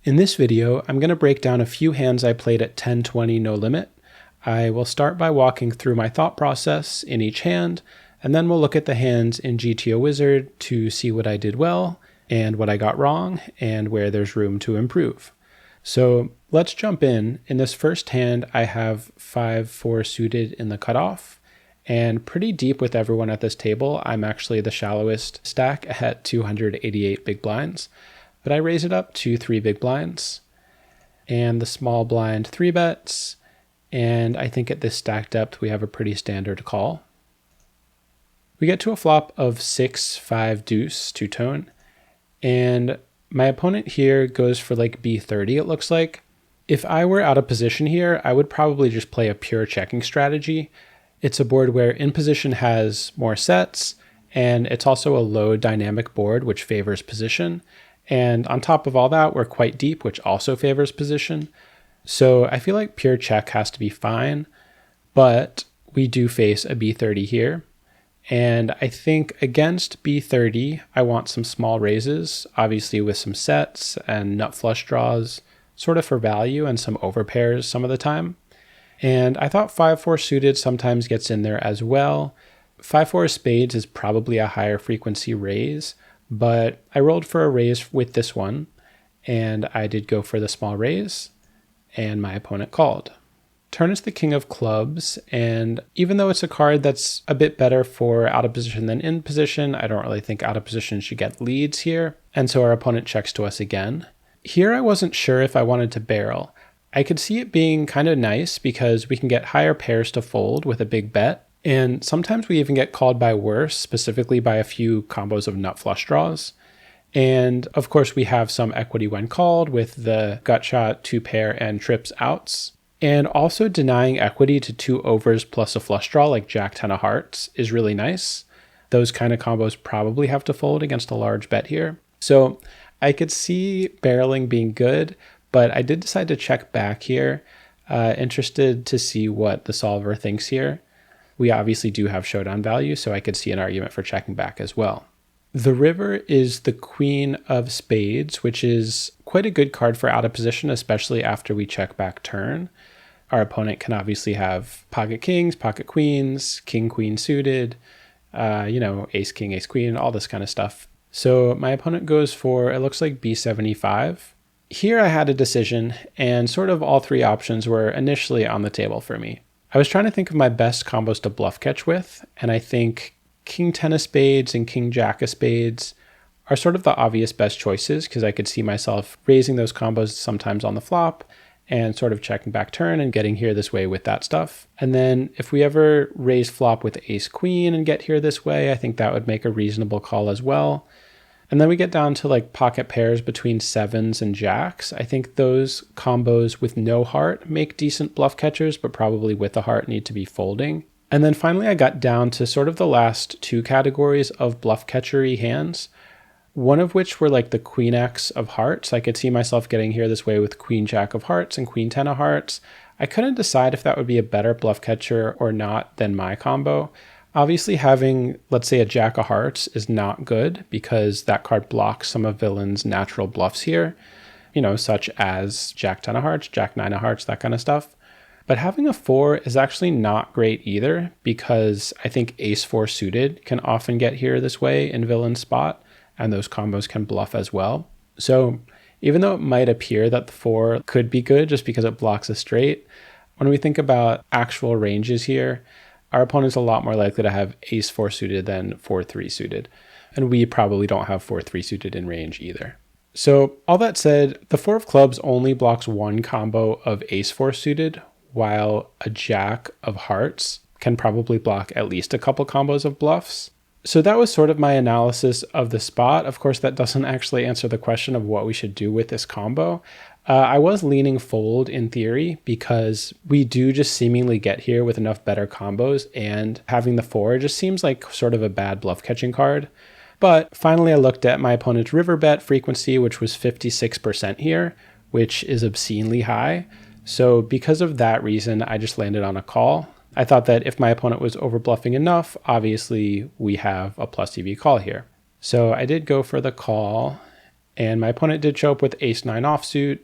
In this video, I'm going to break down a few hands I played at 10-20 no limit. I will start by walking through my thought process in each hand, and then we'll look at the hands in GTO Wizard to see what I did well and what I got wrong and where there's room to improve. So let's jump in. In this first hand, I have 5-4 suited in the cutoff, and pretty deep with everyone at this table. I'm actually the shallowest stack at 288 big blinds. But I raise it up to 3 big blinds and the small blind 3 bets. And I think at this stack depth, we have a pretty standard call. We get to a flop of 6-5 deuce two-tone. And my opponent here goes for like B30, it looks like. If I were out of position here, I would probably just play a pure checking strategy. It's a board where in position has more sets, and it's also a low dynamic board, which favors position. And on top of all that, we're quite deep, which also favors position. So I feel like pure check has to be fine, but we do face a B30 here. And I think against B30, I want some small raises, obviously with some sets and nut flush draws, sort of for value and some overpairs some of the time. And I thought 5-4 suited sometimes gets in there as well. 5-4 spades is probably a higher frequency raise, but I rolled for a raise with this one, and I did go for the small raise, and my opponent called. Turn is the king of clubs, and even though it's a card that's a bit better for out of position than in position, I don't really think out of position should get leads here, and so our opponent checks to us again. Here I wasn't sure if I wanted to barrel. I could see it being kind of nice because we can get higher pairs to fold with a big bet, and sometimes we even get called by worse, specifically by a few combos of nut flush draws. And of course, we have some equity when called with the gut shot, 2 pair, and trips outs. And also denying equity to 2 overs plus a flush draw like Jack 10 of hearts is really nice. Those kind of combos probably have to fold against a large bet here. So I could see barreling being good, but I did decide to check back here, interested to see what the solver thinks here. We obviously do have showdown value, so I could see an argument for checking back as well. The river is the queen of spades, which is quite a good card for out of position, especially after we check back turn. Our opponent can obviously have pocket kings, pocket queens, king, queen suited, ace, king, ace, queen, all this kind of stuff. So my opponent goes for, it looks like B75. Here I had a decision, and sort of all 3 options were initially on the table for me. I was trying to think of my best combos to bluff catch with, and I think King 10 of spades and King Jack of spades are sort of the obvious best choices because I could see myself raising those combos sometimes on the flop and sort of checking back turn and getting here this way with that stuff. And then if we ever raise flop with ace queen and get here this way, I think that would make a reasonable call as well. And then we get down to like pocket pairs between 7s and jacks. I think those combos with no heart make decent bluff catchers, but probably with a heart need to be folding. And then finally I got down to sort of the last 2 categories of bluff catchery hands, one of which were like the queen X of hearts. I could see myself getting here this way with queen jack of hearts and queen 10 of hearts. I couldn't decide if that would be a better bluff catcher or not than my combo. Obviously having, let's say, a jack of hearts is not good because that card blocks some of villain's natural bluffs here, such as jack 10 of hearts, jack 9 of hearts, that kind of stuff. But having a 4 is actually not great either because I think ace 4 suited can often get here this way in villain's spot, and those combos can bluff as well. So even though it might appear that the 4 could be good just because it blocks a straight, when we think about actual ranges here, our opponent's a lot more likely to have ace 4 suited than 4-3 suited. And we probably don't have 4-3 suited in range either. So all that said, the 4 of clubs only blocks 1 combo of ace 4 suited, while a jack of hearts can probably block at least a couple combos of bluffs. So that was sort of my analysis of the spot. Of course, that doesn't actually answer the question of what we should do with this combo. I was leaning fold in theory because we do just seemingly get here with enough better combos, and having the 4 just seems like sort of a bad bluff catching card. But finally I looked at my opponent's river bet frequency, which was 56% here, which is obscenely high. So because of that reason, I just landed on a call. I thought that if my opponent was over bluffing enough, obviously we have a plus EV call here. So I did go for the call, And my opponent did show up with ace-9 offsuit,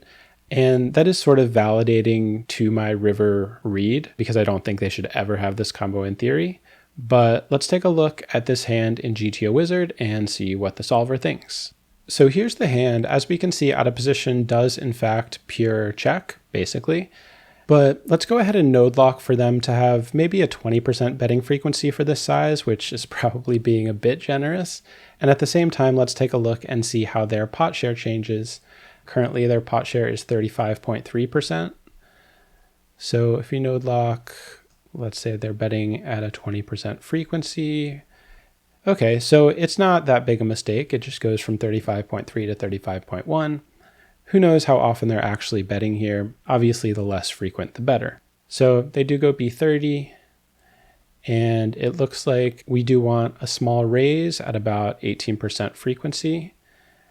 and that is sort of validating to my river read because I don't think they should ever have this combo in theory. But let's take a look at this hand in GTO Wizard and see what the solver thinks. So here's the hand. As we can see, out of position does in fact pure check, basically. But let's go ahead and node lock for them to have maybe a 20% betting frequency for this size, which is probably being a bit generous. And at the same time, let's take a look and see how their pot share changes. Currently, their pot share is 35.3%. So if we node lock, let's say they're betting at a 20% frequency. Okay, so it's not that big a mistake. It just goes from 35.3 to 35.1. Who knows how often they're actually betting here? Obviously, the less frequent, the better. So they do go B30, and it looks like we do want a small raise at about 18% frequency.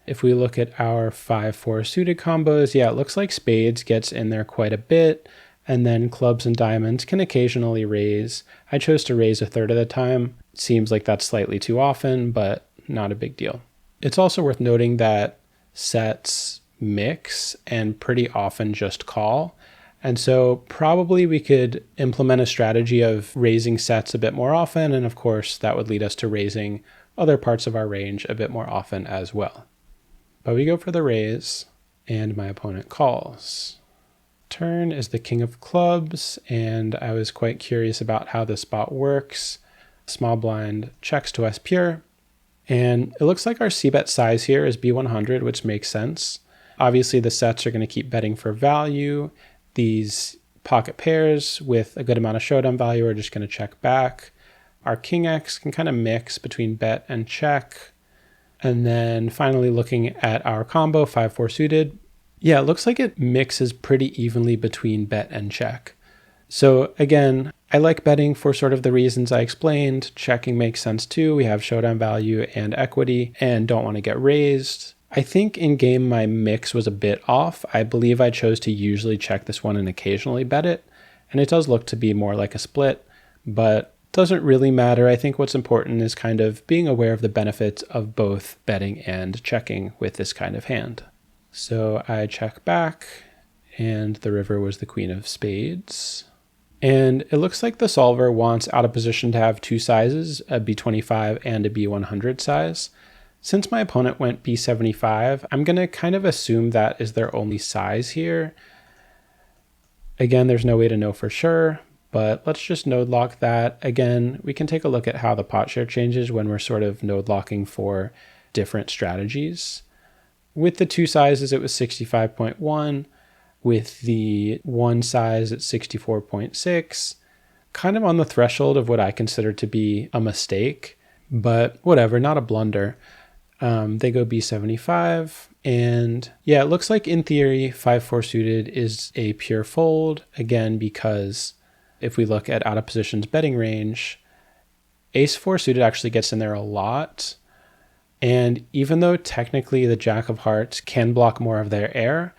If we look at our 5-4 suited combos, yeah, it looks like spades gets in there quite a bit, and then clubs and diamonds can occasionally raise. I chose to raise a third of the time. Seems like that's slightly too often, but not a big deal. It's also worth noting that sets mix and pretty often just call. And so probably we could implement a strategy of raising sets a bit more often. And of course, that would lead us to raising other parts of our range a bit more often as well. But we go for the raise and my opponent calls. Turn is the king of clubs, and I was quite curious about how this spot works. Small blind checks to us pure, and it looks like our c-bet size here is B100, which makes sense. Obviously, the sets are going to keep betting for value. These pocket pairs with a good amount of showdown value are just going to check back. Our king X can kind of mix between bet and check. And then finally looking at our combo, 5-4 suited. Yeah, it looks like it mixes pretty evenly between bet and check. So again, I like betting for sort of the reasons I explained. Checking makes sense too. We have showdown value and equity and don't want to get raised. I think in game my mix was a bit off. I believe I chose to usually check this one and occasionally bet it. And it does look to be more like a split, but doesn't really matter. I think what's important is kind of being aware of the benefits of both betting and checking with this kind of hand. So I check back, and the river was the queen of spades. And it looks like the solver wants out of position to have two sizes, a B25 and a B100 size. Since my opponent went B75, I'm going to kind of assume that is their only size here. Again, there's no way to know for sure, but let's just node lock that. Again, we can take a look at how the pot share changes when we're sort of node locking for different strategies. With the two sizes, it was 65.1. With the one size at 64.6. Kind of on the threshold of what I consider to be a mistake, but whatever, not a blunder. They go B75, and yeah, it looks like in theory 5-4 suited is a pure fold, again because if we look at out of position's betting range, ace-4 suited actually gets in there a lot, and even though technically the jack of hearts can block more of their air,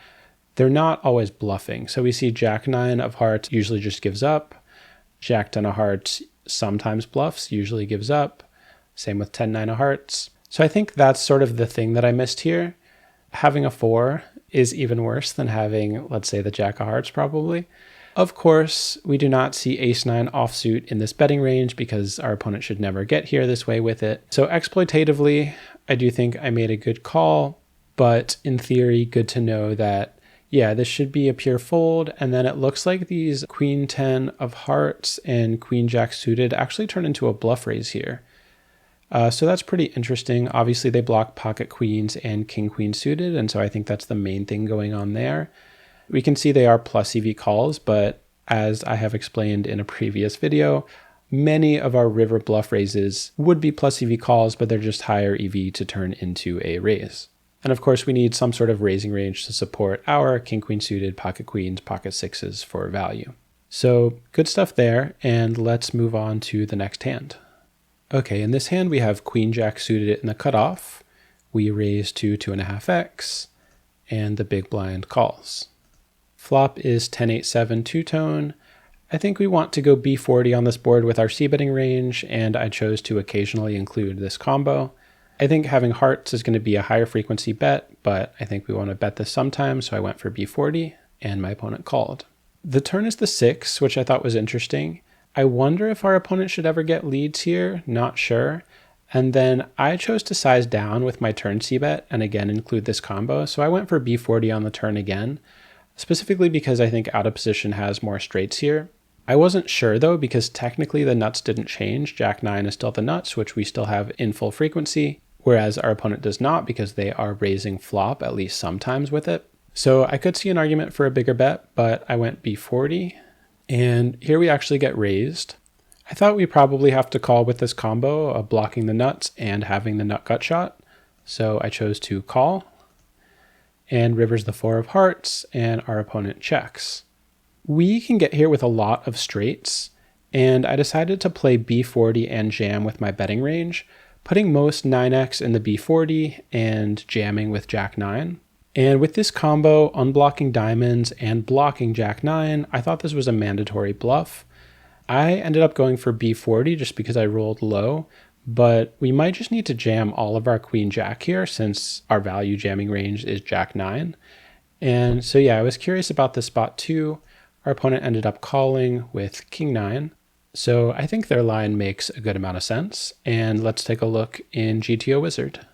they're not always bluffing. So we see jack-9 of hearts usually just gives up, jack-10 of hearts sometimes bluffs, usually gives up, same with 10-9 of hearts. So I think that's sort of the thing that I missed here. Having a 4 is even worse than having, let's say, the jack of hearts probably. Of course, we do not see ace-9 offsuit in this betting range because our opponent should never get here this way with it. So exploitatively, I do think I made a good call, but in theory, good to know that, yeah, this should be a pure fold. And then it looks like these queen 10 of hearts and queen jack suited actually turn into a bluff raise here. So that's pretty interesting. Obviously, they block pocket queens and king queen suited, and so I think that's the main thing going on there. We can see they are plus EV calls, but as I have explained in a previous video, many of our river bluff raises would be plus EV calls, but they're just higher EV to turn into a raise. And of course, we need some sort of raising range to support our king queen suited, pocket queens, pocket sixes for value. So good stuff there, and let's move on to the next hand. Okay, in this hand we have queen jack suited in the cutoff. We raise to 2.5x, and the big blind calls. Flop is 10-8-7 two-tone. I think we want to go B40 on this board with our c-betting range, and I chose to occasionally include this combo. I think having hearts is going to be a higher frequency bet, but I think we want to bet this sometime, so I went for b40, and my opponent called. The turn is the 6, which I thought was interesting. I wonder if our opponent should ever get leads here, not sure. And then I chose to size down with my turn c-bet and again include this combo, so I went for b40 on the turn again, specifically because I think out of position has more straights here. I wasn't sure though, because technically the nuts didn't change. Jack 9 is still the nuts, which we still have in full frequency, whereas our opponent does not because they are raising flop at least sometimes with it. So I could see an argument for a bigger bet, but I went b40, and here we actually get raised. I thought we probably have to call with this combo of blocking the nuts and having the nut gut shot, so I chose to call, and river's the 4 of hearts, and our opponent checks. We can get here with a lot of straights, and I decided to play b40 and jam with my betting range, putting most 9x in the b40 and jamming with jack 9. And with this combo, unblocking diamonds and blocking jack 9, I thought this was a mandatory bluff. I ended up going for b40 just because I rolled low, but we might just need to jam all of our queen jack here since our value jamming range is jack 9. And so yeah, I was curious about this spot too. Our opponent ended up calling with king 9. So I think their line makes a good amount of sense. And let's take a look in GTO Wizard.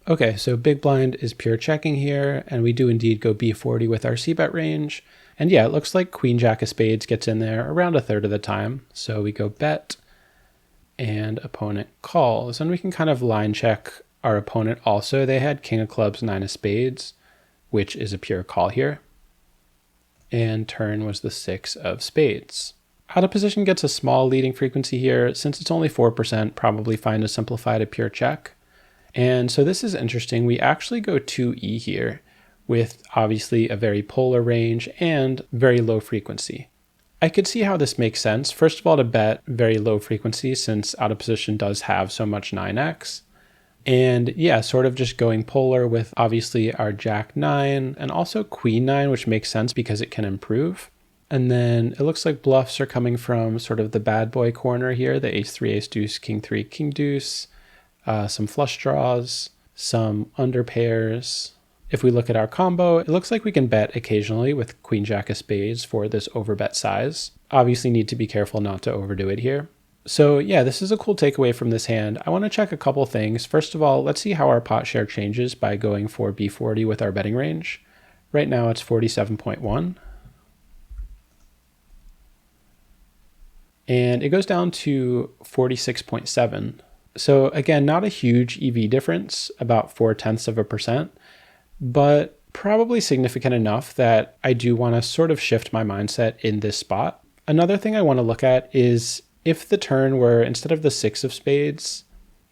Okay, so big blind is pure checking here, and we do indeed go b40 with our c-bet range. And yeah, it looks like queen jack of spades gets in there around a third of the time. So we go bet, and opponent calls. And we can kind of line check our opponent also. They had king of clubs, 9 of spades, which is a pure call here. And turn was the 6 of spades. Out of position gets a small leading frequency here. Since it's only 4%, probably fine to simplify to pure check. And so this is interesting. We actually go 2E here with obviously a very polar range and very low frequency. I could see how this makes sense. First of all, to bet very low frequency since out of position does have so much 9x. And yeah, sort of just going polar with obviously our jack 9 and also queen 9, which makes sense because it can improve. And then it looks like bluffs are coming from sort of the bad boy corner here, the ace 3, ace deuce, king 3, king deuce. Some flush draws, some under pairs. If we look at our combo, it looks like we can bet occasionally with queen jack of spades for this overbet size. Obviously need to be careful not to overdo it here. So yeah, this is a cool takeaway from this hand. I want to check a couple things. First of all, let's see how our pot share changes by going for b40 with our betting range. Right now it's 47.1. And it goes down to 46.7. So again, not a huge EV difference, about 0.4%, but probably significant enough that I do want to sort of shift my mindset in this spot. Another thing I want to look at is if the turn were, instead of the 6 of spades,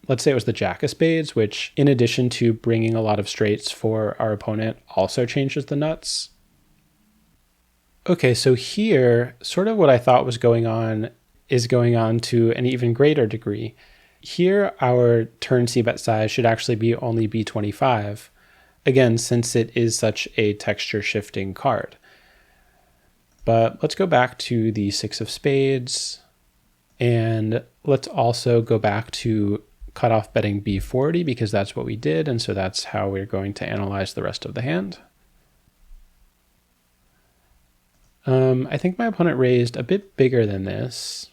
let's say it was the jack of spades, which in addition to bringing a lot of straights for our opponent also changes the nuts. Okay, so here, sort of what I thought was going on is going on to an even greater degree. Here, our turn c-bet size should actually be only b25, again, since it is such a texture shifting card. But let's go back to the 6 of spades, and let's also go back to cutoff betting b40 because that's what we did, and so that's how we're going to analyze the rest of the hand. I think my opponent raised a bit bigger than this.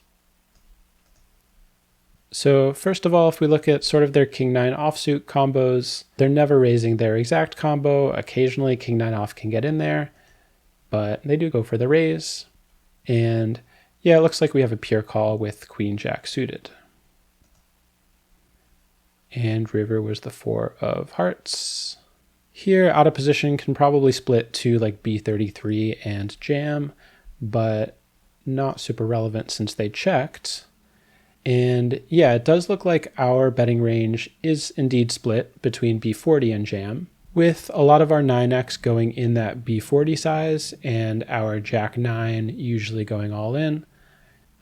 So first of all, if we look at sort of their king 9 offsuit combos, they're never raising their exact combo. Occasionally king 9 off can get in there, but they do go for the raise. And yeah, it looks like we have a pure call with queen jack suited. And river was the 4 of hearts. Here, out of position can probably split to like b33 and jam, but not super relevant since they checked. And yeah, it does look like our betting range is indeed split between b40 and jam, with a lot of our 9x going in that b40 size and our jack 9 usually going all in.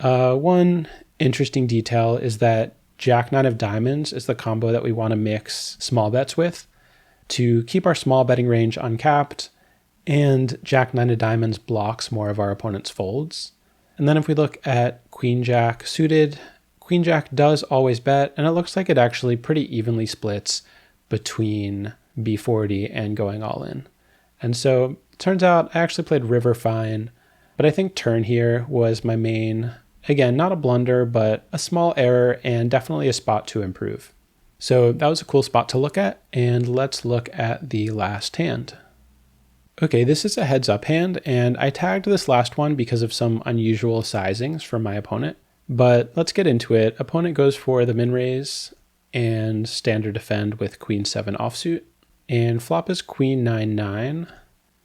One interesting detail is that jack 9 of diamonds is the combo that we want to mix small bets with to keep our small betting range uncapped, and jack 9 of diamonds blocks more of our opponent's folds. And then if we look at queen jack suited, Queen Jack does always bet, and it looks like it actually pretty evenly splits between B40 and going all in. And so it turns out I actually played river fine, but I think turn here was my main, again, not a blunder, but a small error and definitely a spot to improve. So that was a cool spot to look at, and let's look at the last hand. Okay, this is a heads up hand, and I tagged this last one because of some unusual sizings from my opponent. But let's get into it. Opponent goes for the min raise and standard defend with queen 7 offsuit. And flop is queen 9-9.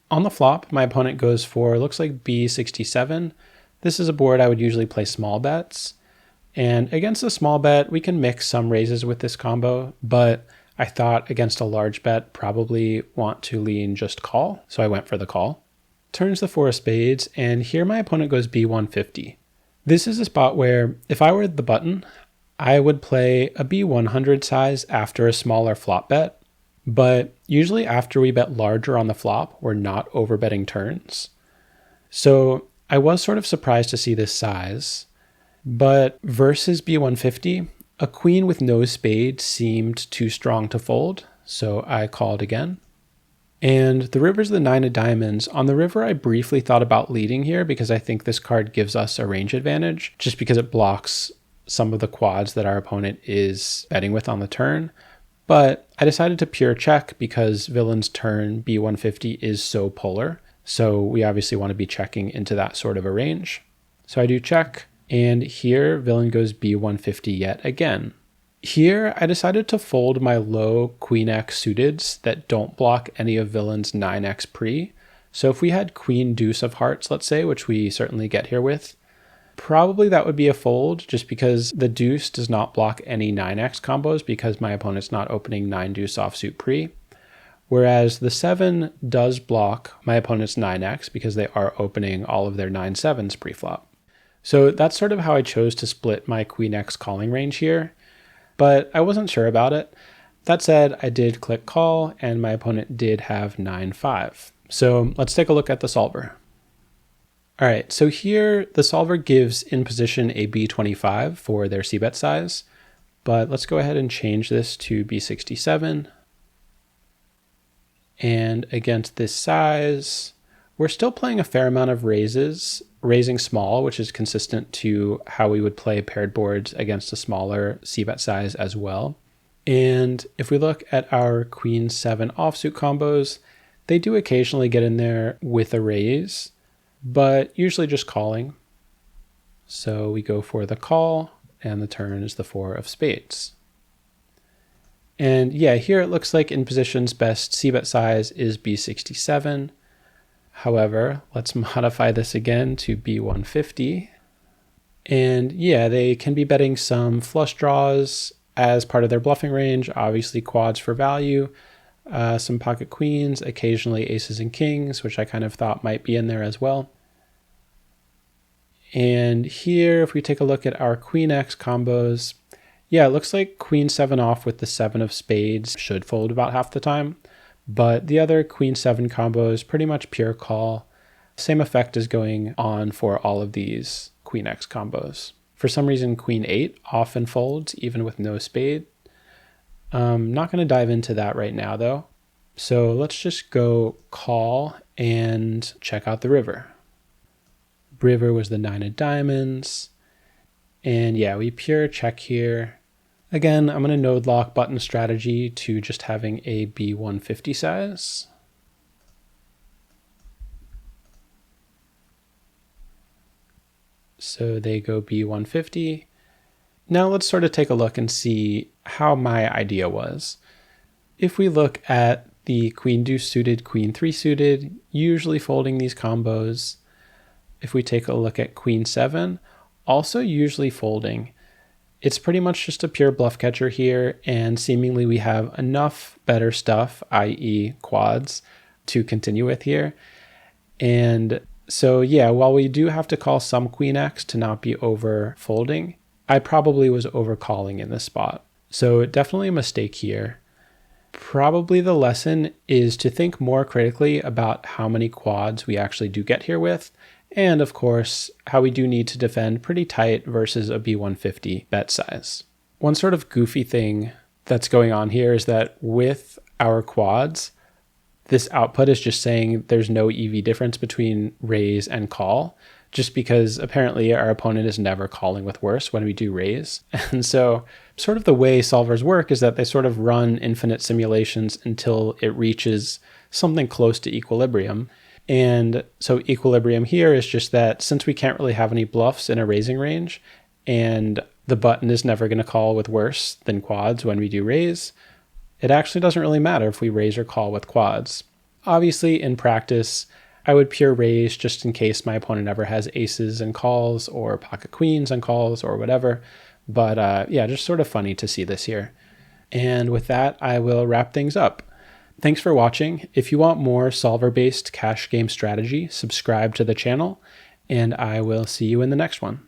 On the flop, my opponent goes for, looks like b67. This is a board I would usually play small bets. And against a small bet, we can mix some raises with this combo, but I thought against a large bet, probably want to lean just call, so I went for the call. Turns the 4 of spades, and here my opponent goes b150. This is a spot where, if I were the button, I would play a b100 size after a smaller flop bet, but usually after we bet larger on the flop, we're not overbetting turns. So I was sort of surprised to see this size, but versus b150, a queen with no spade seemed too strong to fold, so I called again. And the river's the 9 of diamonds. On the river, I briefly thought about leading here because I think this card gives us a range advantage, just because it blocks some of the quads that our opponent is betting with on the turn. But I decided to pure check because villain's turn b150 is so polar, so we obviously want to be checking into that sort of a range. So I do check, and here villain goes b150 yet again. Here, I decided to fold my low queen x suiteds that don't block any of villain's 9x pre. So if we had queen deuce of hearts, let's say, which we certainly get here with, probably that would be a fold just because the deuce does not block any 9x combos because my opponent's not opening 9 deuce offsuit pre. Whereas the 7 does block my opponent's 9x because they are opening all of their 9-7s pre-flop. So that's sort of how I chose to split my queen x calling range here. But I wasn't sure about it. That said, I did click call, and my opponent did have 9-5. So let's take a look at the solver. All right, so here the solver gives in position a b25 for their c-bet size, but let's go ahead and change this to b67. And against this size, we're still playing a fair amount of raises, raising small, which is consistent to how we would play paired boards against a smaller c-bet size as well. And if we look at our queen 7 offsuit combos, they do occasionally get in there with a raise, but usually just calling. So we go for the call, and the turn is the 4 of spades. And yeah, here it looks like in position's best c-bet size is b67. However, let's modify this again to b150. And yeah, they can be betting some flush draws as part of their bluffing range, obviously quads for value, some pocket queens, occasionally aces and kings, which I kind of thought might be in there as well. And here, if we take a look at our queen x combos, yeah, it looks like queen 7 off with the 7 of spades should fold about half the time. But the other queen 7 combo is pretty much pure call. Same effect is going on for all of these queen x combos. For some reason, queen 8 often folds, even with no spade. Not going to dive into that right now, though. So let's just go call and check out the river. River was the 9 of diamonds. And yeah, we pure check here. Again, I'm going to node lock button strategy to just having a b150 size. So they go b150. Now let's sort of take a look and see how my idea was. If we look at the queen deuce suited, queen 3 suited, usually folding these combos. If we take a look at queen 7, also usually folding. It's pretty much just a pure bluff catcher here, and seemingly we have enough better stuff, i.e. quads, to continue with here. And so yeah, while we do have to call some queen x to not be over folding, I probably was over calling in this spot. So definitely a mistake here. Probably the lesson is to think more critically about how many quads we actually do get here with, and of course, how we do need to defend pretty tight versus a B150 bet size. One sort of goofy thing that's going on here is that with our quads, this output is just saying there's no EV difference between raise and call, just because apparently our opponent is never calling with worse when we do raise. And so sort of the way solvers work is that they sort of run infinite simulations until it reaches something close to equilibrium. And so equilibrium here is just that since we can't really have any bluffs in a raising range, and the button is never going to call with worse than quads when we do raise, it actually doesn't really matter if we raise or call with quads. Obviously, in practice, I would pure raise just in case my opponent ever has aces and calls or pocket queens and calls or whatever. But yeah, just sort of funny to see this here. And with that, I will wrap things up. Thanks for watching. If you want more solver-based cash game strategy, subscribe to the channel, and I will see you in the next one.